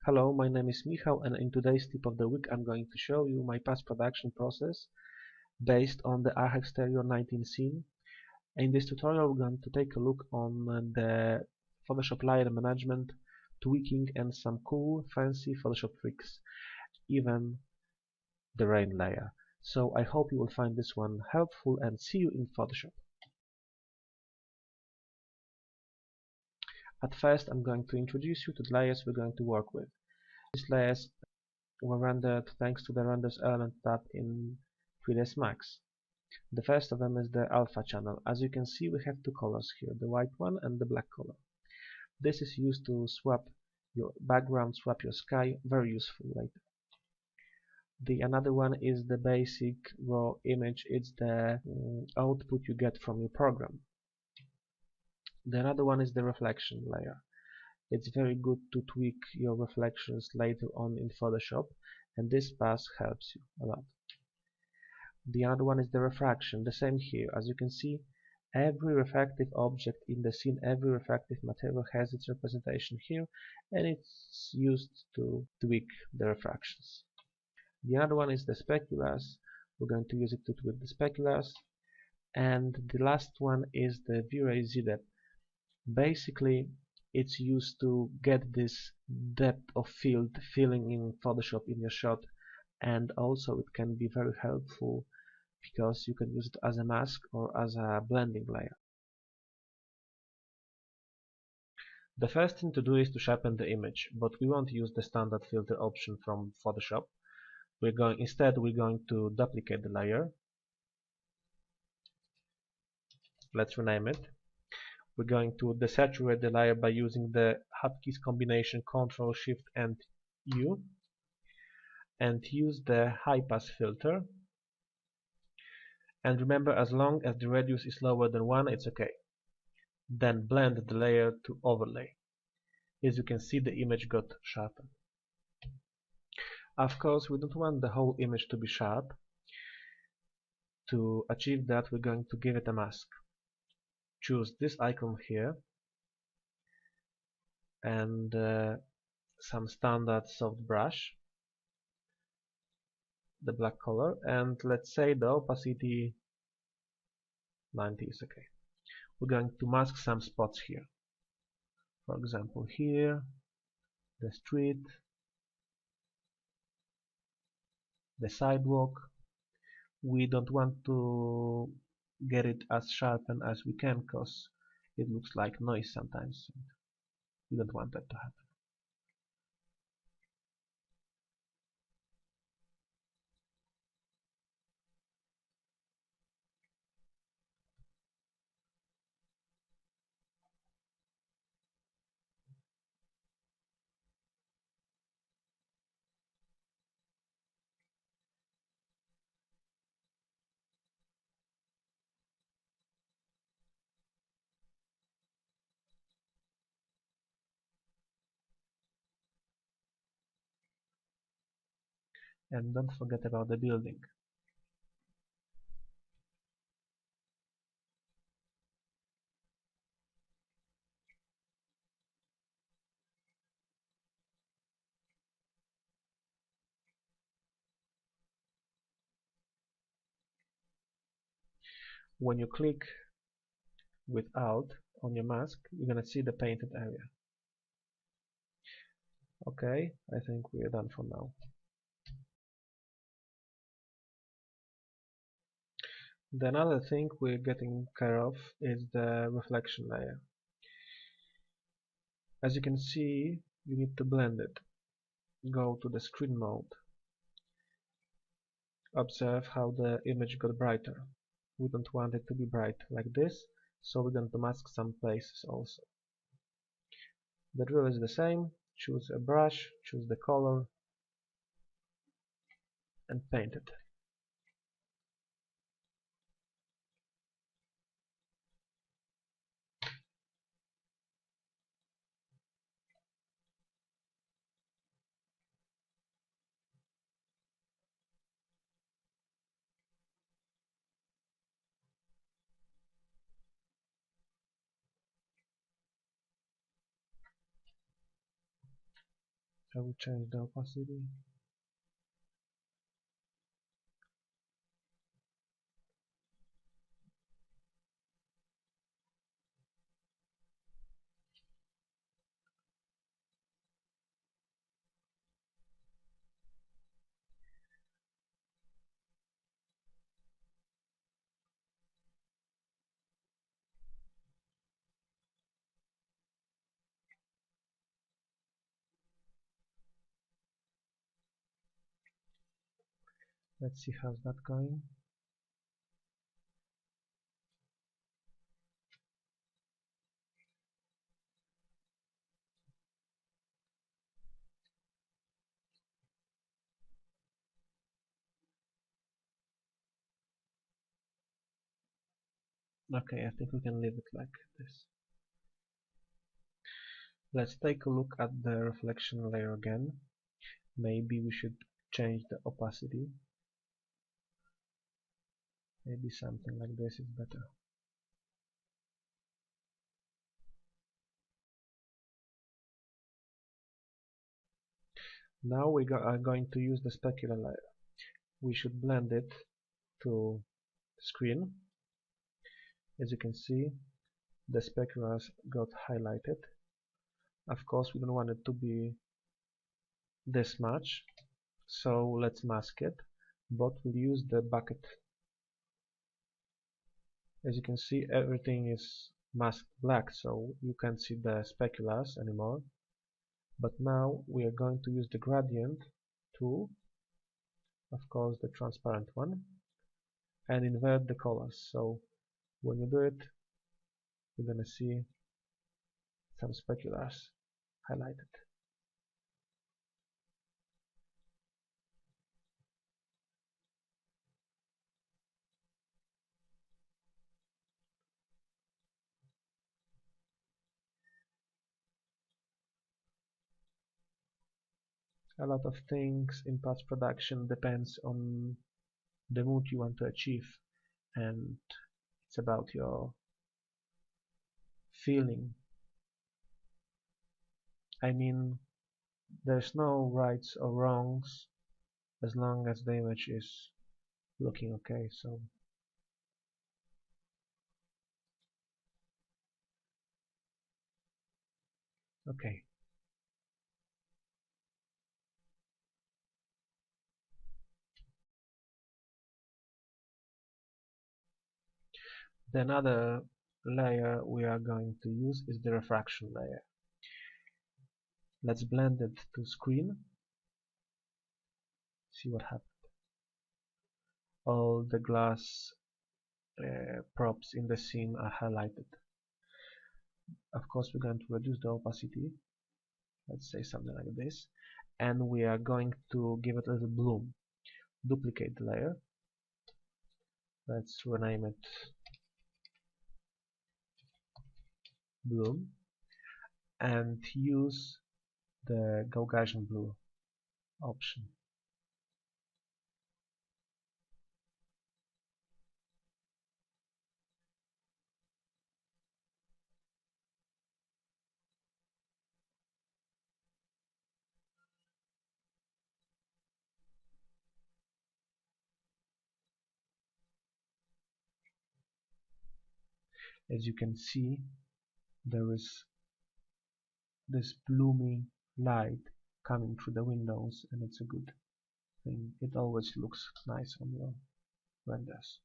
Hello, my name is Michal, and in today's tip of the week I'm going to show you my post-production process based on the Stereo 19 scene. In this tutorial we're going to take a look on the Photoshop layer management, tweaking, and some cool fancy Photoshop tricks, even the rain layer. So I hope you will find this one helpful, and see you in Photoshop. At first I'm going to introduce you to the layers we're going to work with. These layers were rendered thanks to the Randalls Island tab in 3ds Max. The first of them is the alpha channel. As you can see, we have two colors here, the white one and the black color. This is used to swap your background, swap your sky, very useful later. The another one is the basic raw image. It's the output you get from your program. The another one is the reflection layer. It's very good to tweak your reflections later on in Photoshop, and this pass helps you a lot. The other one is the refraction, the same here. As you can see, every refractive object in the scene, every refractive material has its representation here, and it's used to tweak the refractions. The other one is the speculars. We're going to use it to tweak the speculars. And the last one is the V-Ray Z-Depth. Basically, it's used to get this depth of field filling in Photoshop in your shot, and also it can be very helpful because you can use it as a mask or as a blending layer. The first thing to do is to sharpen the image, but we won't use the standard filter option from Photoshop. Instead we're going to duplicate the layer. Let's rename it. We're going to desaturate the layer by using the hotkeys combination Ctrl Shift and U, and use the high pass filter. And remember, as long as the radius is lower than 1, it's okay. Then blend the layer to overlay. As you can see, the image got sharpened. Of course, we don't want the whole image to be sharp. To achieve that, we're going to give it a mask. Choose this icon here and some standard soft brush, the black color, and let's say the opacity 90 is okay. We're going to mask some spots here. For example, here, the street, the sidewalk. We don't want to get it as sharpened as we can because it looks like noise sometimes. We don't want that to happen. And don't forget about the building. When you click with Alt on your mask, you're gonna see the painted area. Okay, I think we are done for now. The another thing we're getting care of is the reflection layer. As you can see, you need to blend it. Go to the screen mode. Observe how the image got brighter. We don't want it to be bright like this, so we're going to mask some places also. The drill is the same. Choose a brush, choose the color, and paint it. I will change the opacity. Let's see how's that going. Okay, I think we can leave it like this. Let's take a look at the reflection layer again. Maybe we should change the opacity. Maybe something like this is better. Now we are going to use the specular layer. We should blend it to screen. As you can see, the speculars got highlighted. Of course, we don't want it to be this much, so let's mask it, but we'll use the bucket. As you can see, everything is masked black, so you can't see the speculars anymore. But now we are going to use the gradient tool, of course the transparent one, and invert the colors. So when you do it, you're gonna see some speculars highlighted. A lot of things in post-production depends on the mood you want to achieve, and it's about your feeling. I mean, there's no rights or wrongs as long as the image is looking okay. So okay, the another layer we are going to use is the refraction layer. Let's blend it to screen. See what happens. All the glass props in the scene are highlighted. Of course, we're going to reduce the opacity. Let's say something like this, and we are going to give it a little bloom. Duplicate the layer. Let's rename it bloom and use the Gaussian blue option. As you can see, there is this bloomy light coming through the windows, and it's a good thing. It always looks nice on your renders.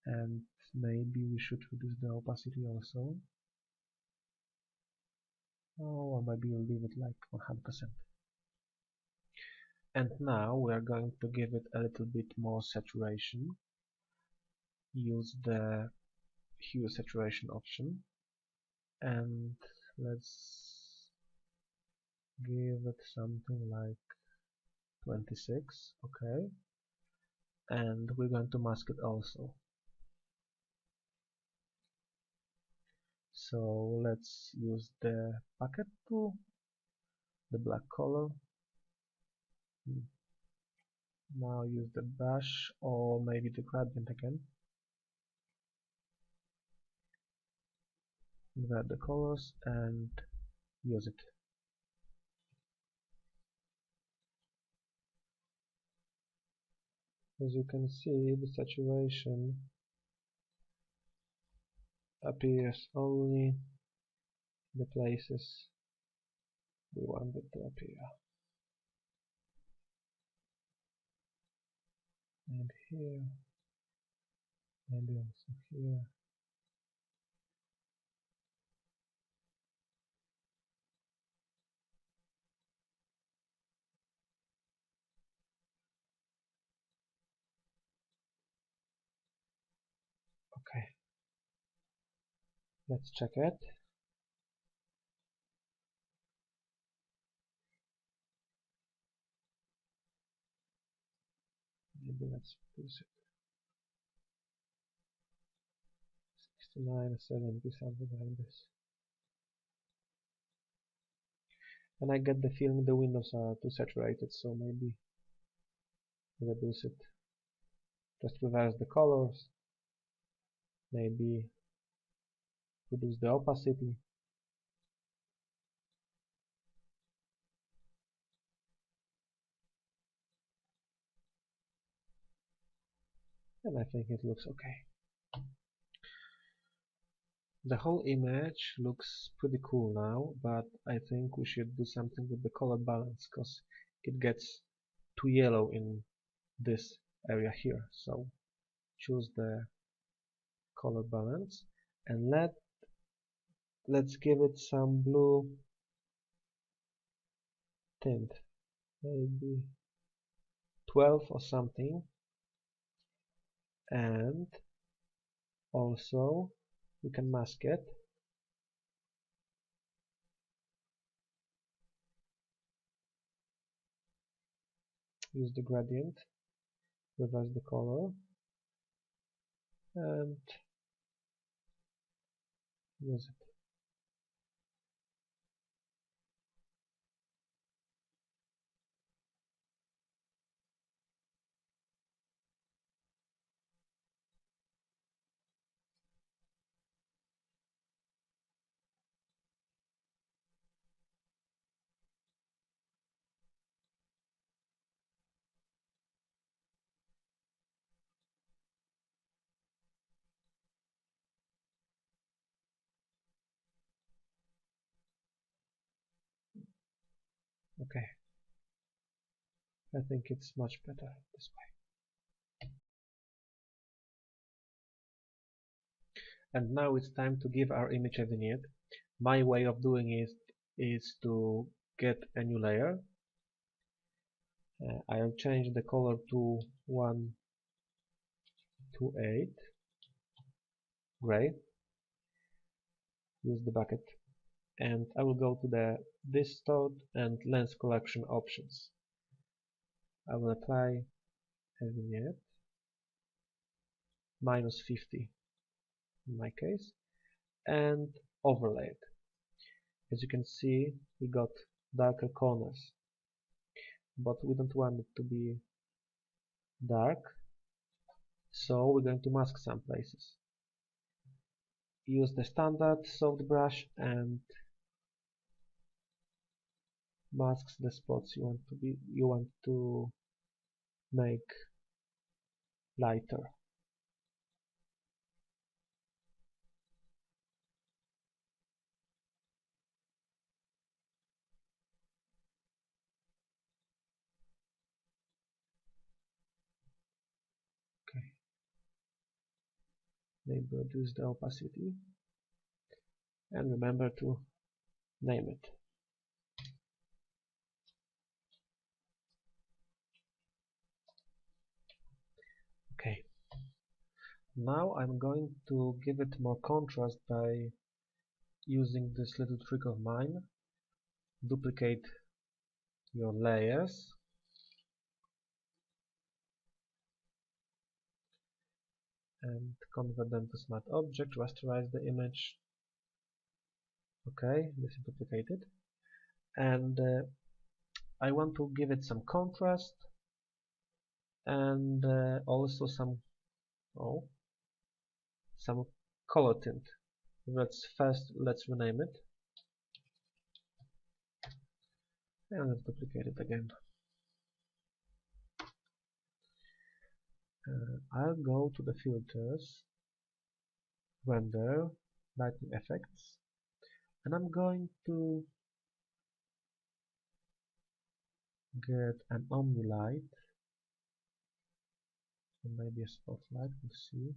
And maybe we should reduce the opacity also. Or maybe we'll leave it like 100%. And now we are going to give it a little bit more saturation. Use the hue saturation option, and let's give it something like 26. Okay, and we're going to mask it also. So let's use the bucket tool, the black color. Now use the brush or maybe the gradient again. Invert the colors and use it. As you can see, the saturation appears only in the places we want it to appear. And here, maybe also here. Okay, let's check it. Maybe let's reduce it. 69, 70, something like this. And I get the feeling the windows are too saturated, so maybe reduce it. Just reverse the colors. Maybe reduce the opacity. And I think it looks okay. The whole image looks pretty cool now, but I think we should do something with the color balance because it gets too yellow in this area here. So choose the color balance and let's give it some blue tint, maybe 12 or something. And also we can mask it. Use the gradient, reverse the color, and use it. Okay, I think it's much better this way. And now it's time to give our image a vignette. My way of doing it is to get a new layer. I'll change the color to 128 gray. Use the bucket, and I will go to the distort and lens correction options. I will apply a vignette, -50 in my case, and overlay it. As you can see, we got darker corners, but we don't want it to be dark, so we're going to mask some places. Use the standard soft brush and masks the spots you want to make lighter. Okay. Maybe reduce the opacity and remember to name it. Okay. Now I'm going to give it more contrast by using this little trick of mine. Duplicate your layers and convert them to smart object, rasterize the image. Okay, this is duplicated, and I want to give it some contrast and also some color tint. Let's rename it and let's duplicate it again. I'll go to the filters, render, lighting effects, and I'm going to get an omni light, and maybe a spotlight, we'll see.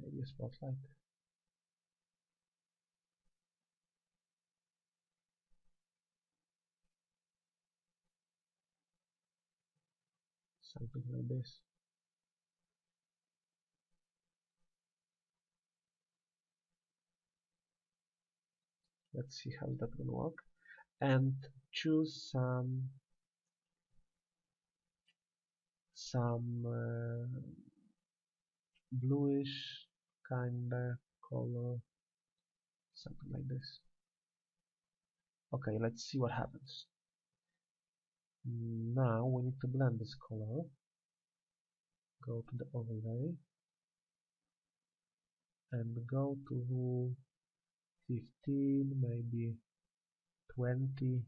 Maybe a spotlight. Something like this. Let's see how that will work. And choose some bluish kinda color, something like this. Okay, let's see what happens. Now we need to blend this color. Go to the overlay and go to 15, maybe 20.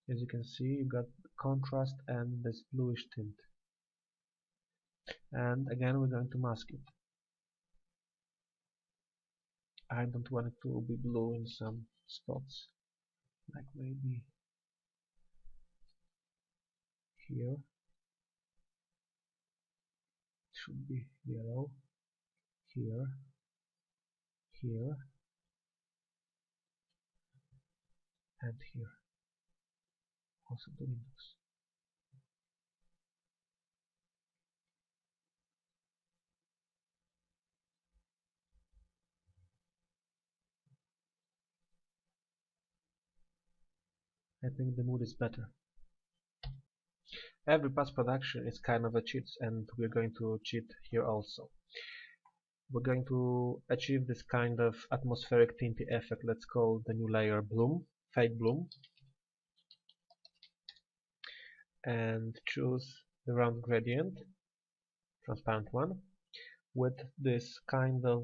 As you can see, you got contrast and this bluish tint. And again, we're going to mask it. I don't want it to be blue in some spots, like maybe here. It should be yellow. Here, here, and here. Also the windows. I think the mood is better. Every post-production is kind of a cheat, and we're going to cheat here also. We're going to achieve this kind of atmospheric tinty effect. Let's call the new layer bloom, fake bloom, and choose the round gradient, transparent one, with this kind of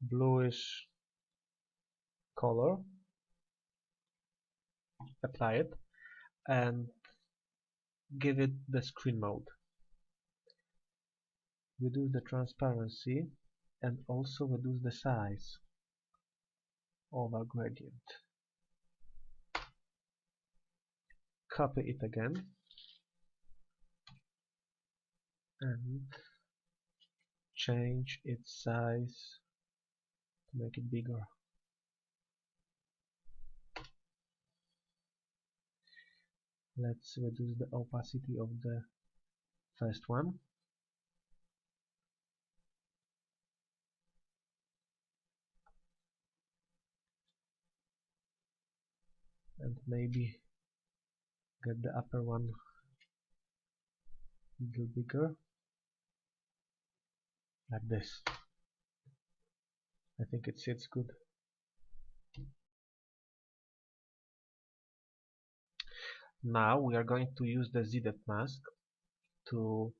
bluish color. Apply it and give it the screen mode. Reduce the transparency and also reduce the size of our gradient. Copy it again and change its size to make it bigger. Let's reduce the opacity of the first one. And maybe get the upper one a little bigger, like this. I think it sits good. Now we are going to use the Z-depth mask to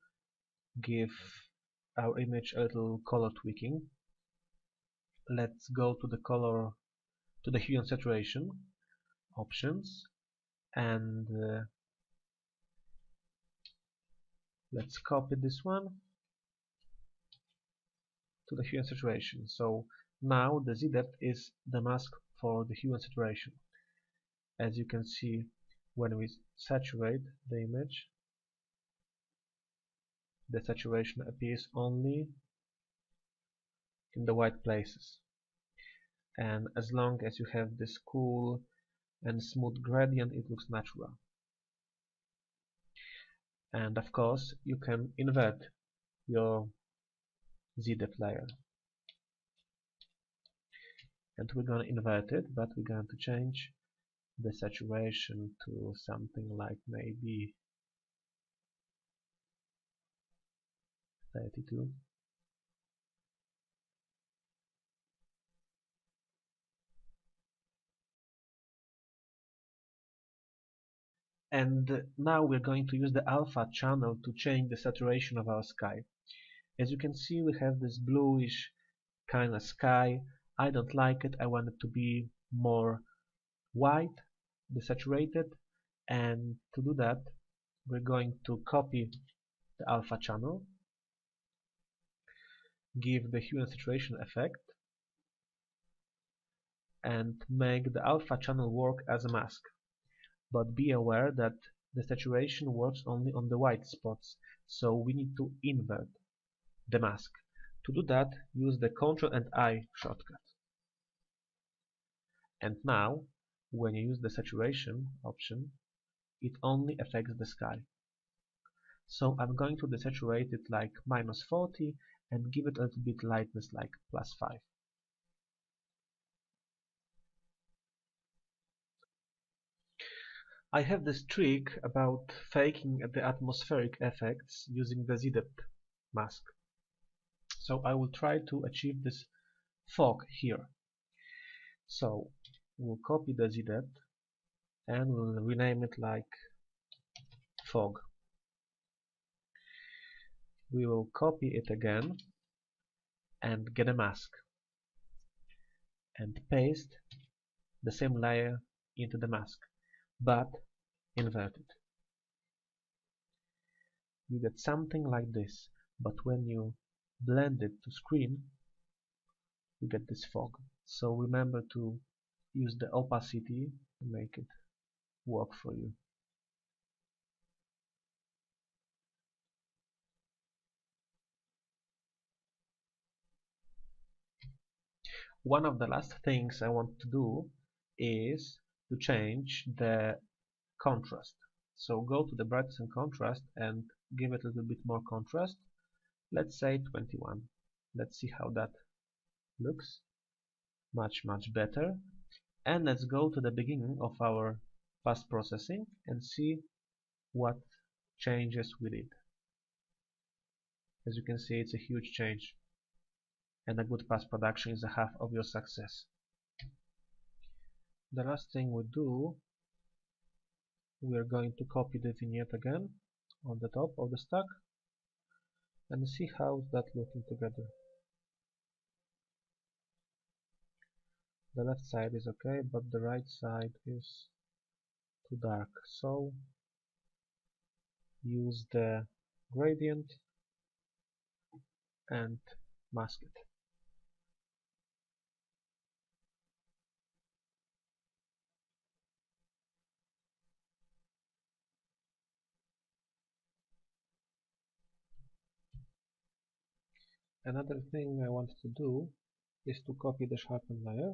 give our image a little color tweaking. Let's go to the color, to the hue and saturation options, and let's copy this one to the hue and saturation. So now the Z-depth is the mask for the hue and saturation. As you can see, when we saturate the image, the saturation appears only in the white places. And as long as you have this cool and smooth gradient, it looks natural. And of course, you can invert your Z-depth layer. And we're going to invert it, but we're going to change the saturation to something like maybe 32. And now we're going to use the alpha channel to change the saturation of our sky. As you can see, we have this bluish kind of sky. I don't like it. I want it to be more white, desaturated, and to do that we're going to copy the alpha channel, give the hue and saturation effect, and make the alpha channel work as a mask. But be aware that the saturation works only on the white spots, so we need to invert the mask. To do that, use the Ctrl and I shortcut. And now, when you use the saturation option, it only affects the sky. So I'm going to desaturate it like -40 and give it a little bit lightness like +5. I have this trick about faking the atmospheric effects using the Z-depth mask. So I will try to achieve this fog here. So we'll copy the Z-depth and we'll rename it like fog. We will copy it again and get a mask and paste the same layer into the mask, but inverted. You get something like this, but when you blend it to screen, you get this fog. So remember to use the opacity to make it work for you. One of the last things I want to do is to change the contrast. So go to the brightness and contrast and give it a little bit more contrast. Let's say 21. Let's see how that looks. Much better. And let's go to the beginning of our post processing and see what changes we did. As you can see, it's a huge change, and a good post production is a half of your success. The last thing we do, we are going to copy the vignette again on the top of the stack and see how that looking together. The left side is okay, but the right side is too dark, so use the gradient and mask it. Another thing I want to do is to copy the sharpen layer,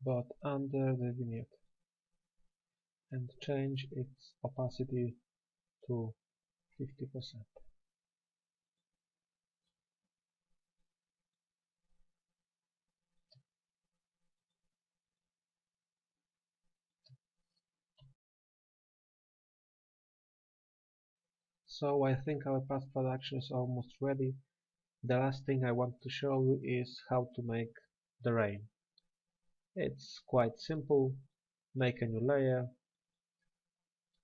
but under the vignette, and change its opacity to 50%. So I think our post production is almost ready. The last thing I want to show you is how to make the rain. It's quite simple. Make a new layer.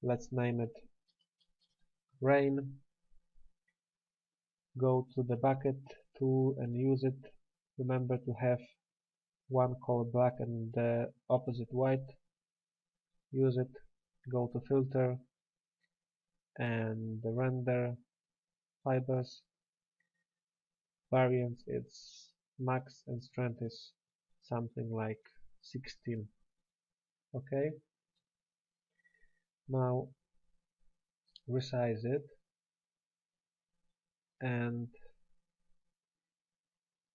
Let's name it rain. Go to the bucket tool and use it. Remember to have one color black and the opposite white. Use it. Go to filter and the render fibers. Variance it's max and strength is something like 16. Okay. Now resize it and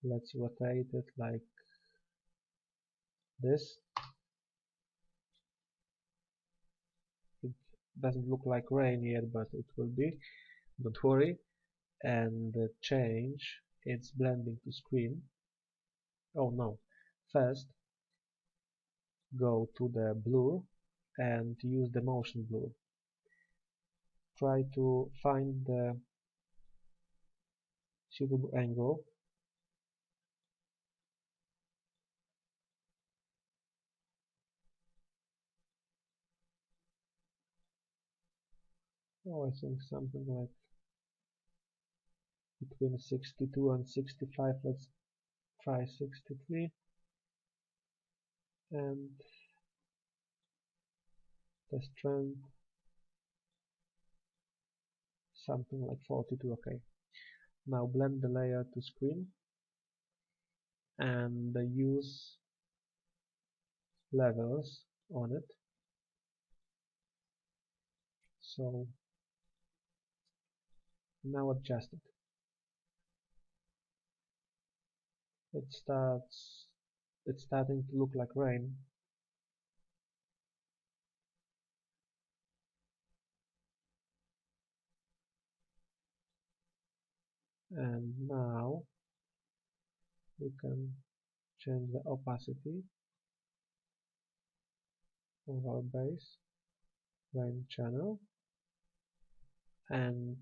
let's rotate it like this. It doesn't look like rain yet, but it will be, don't worry. And change its blending to screen. Oh no, first go to the blur and use the motion blur. Try to find the suitable angle. Oh, I think something like between 62 and 65. Let's try 63 and the strength something like 42. Okay, now blend the layer to screen and use levels on it. So now adjust it. It's starting to look like rain. And now we can change the opacity of our base rain channel and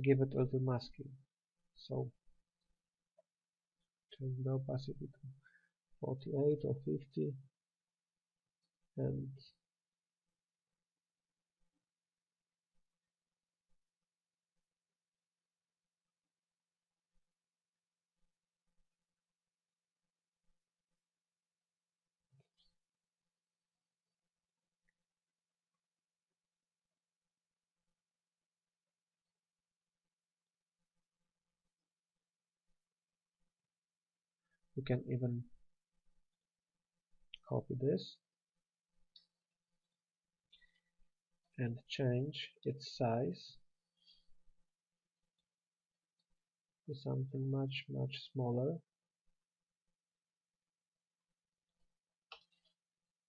give it a little masking. So change the opacity to 48 or 50 and we can even copy this and change its size to something much smaller,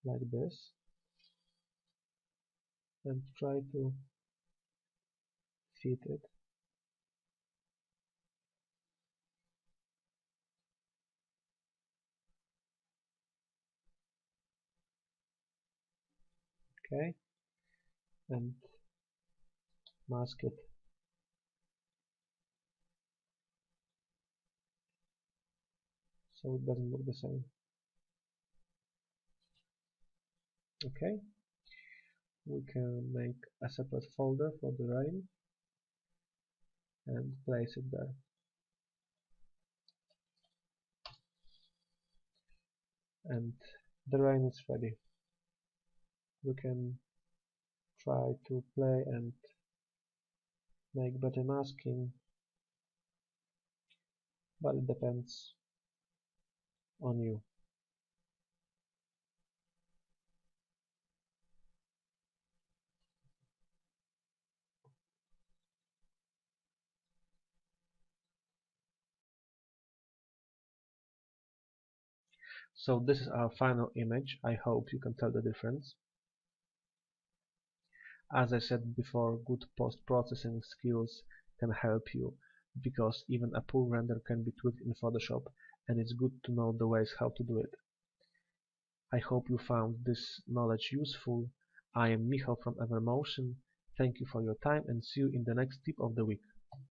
like this, and try to fit it. Okay, and mask it. So it doesn't look the same. Okay, we can make a separate folder for the rain and place it there. And the rain is ready. We can try to play and make better masking, but it depends on you. So this is our final image. I hope you can tell the difference. As I said before, good post-processing skills can help you, because even a poor render can be tweaked in Photoshop, and it's good to know the ways how to do it. I hope you found this knowledge useful. I am Michal from Evermotion. Thank you for your time and see you in the next tip of the week.